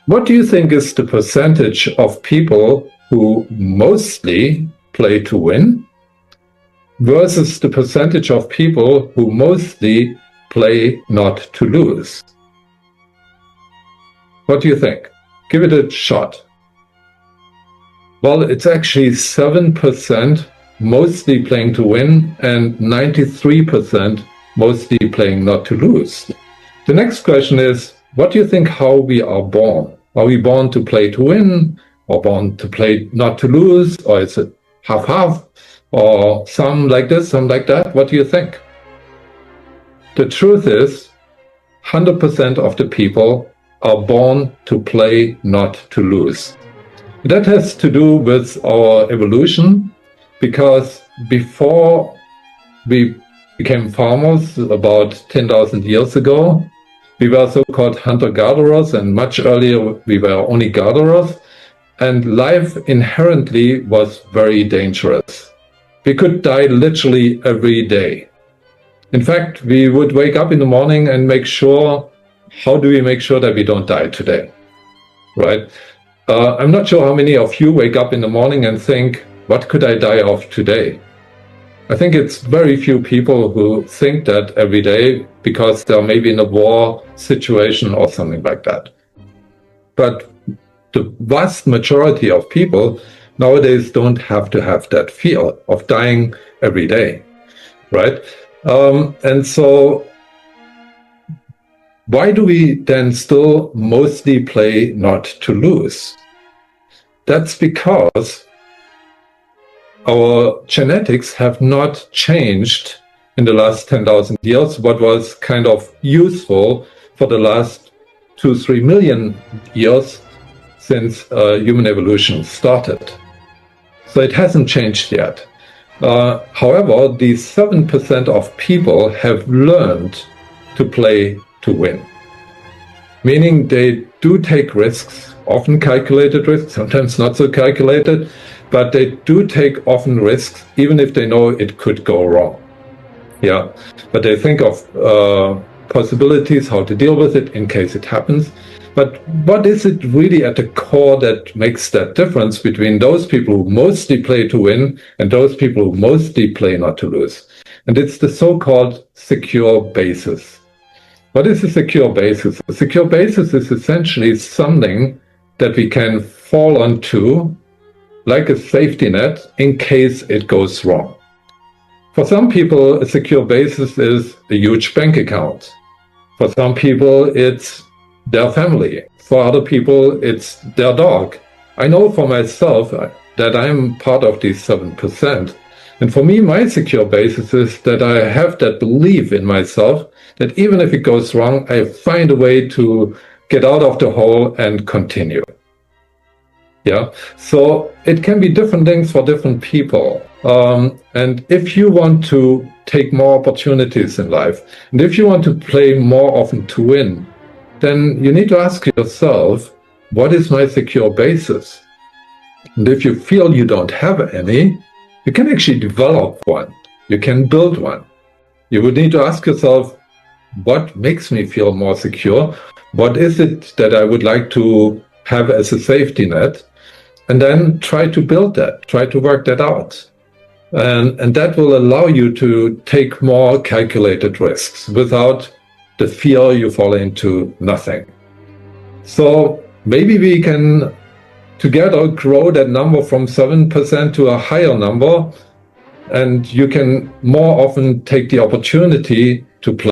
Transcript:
What do you think is the percentage of people who mostly play to win versus the percentage of people who mostly play not to lose? What do you think? Give it a shot. Well, it's actually 7% mostly playing to win and 93% mostly playing not to lose. The next question is, what do you think how we are born? Are we born to play to win or born to play not to lose? Or is it half-half or some like this, some like that? What do you think? The truth is 100% of the people are born to play not to lose. That has to do with our evolution, because before we became farmers about 10,000 years ago, we were so-called hunter-gatherers, and much earlier we were only gatherers, and life inherently was very dangerous. We could die literally every day. In fact, we would wake up in the morning and make sure, how do we make sure that we don't die today, right? I'm not sure how many of you wake up in the morning and think, what could I die of today? I think it's very few people who think that every day because they're maybe in a war situation or something like that. But the vast majority of people nowadays don't have to have that fear of dying every day, right? And so why do we then still mostly play not to lose? That's because our genetics have not changed in the last 10,000 years, what was kind of useful for the last 2-3 million years since human evolution started. So it hasn't changed yet. However, these 7% of people have learned to play to win, meaning they do take risks, often calculated risks, sometimes not so calculated, but they do take often risks, even if they know it could go wrong. Yeah, but they think of possibilities, how to deal with it in case it happens. But what is it really at the core that makes that difference between those people who mostly play to win and those people who mostly play not to lose? And it's the so-called secure basis. What is a secure basis? A secure basis is essentially something that we can fall onto like a safety net in case it goes wrong. For some people, a secure basis is a huge bank account. For some people, it's their family. For other people, it's their dog. I know for myself that I'm part of these 7%. And for me, my secure basis is that I have that belief in myself that even if it goes wrong, I find a way to get out of the hole and continue. Yeah, so it can be different things for different people. And if you want to take more opportunities in life, and if you want to play more often to win, then you need to ask yourself, what is my secure basis? And if you feel you don't have any, you can actually develop one. You can build one. You would need to ask yourself, what makes me feel more secure? What is it that I would like to have as a safety net? And then try to build that, try to work that out. And that will allow you to take more calculated risks without the fear you fall into nothing. So maybe we can together grow that number from 7% to a higher number, and you can more often take the opportunity to play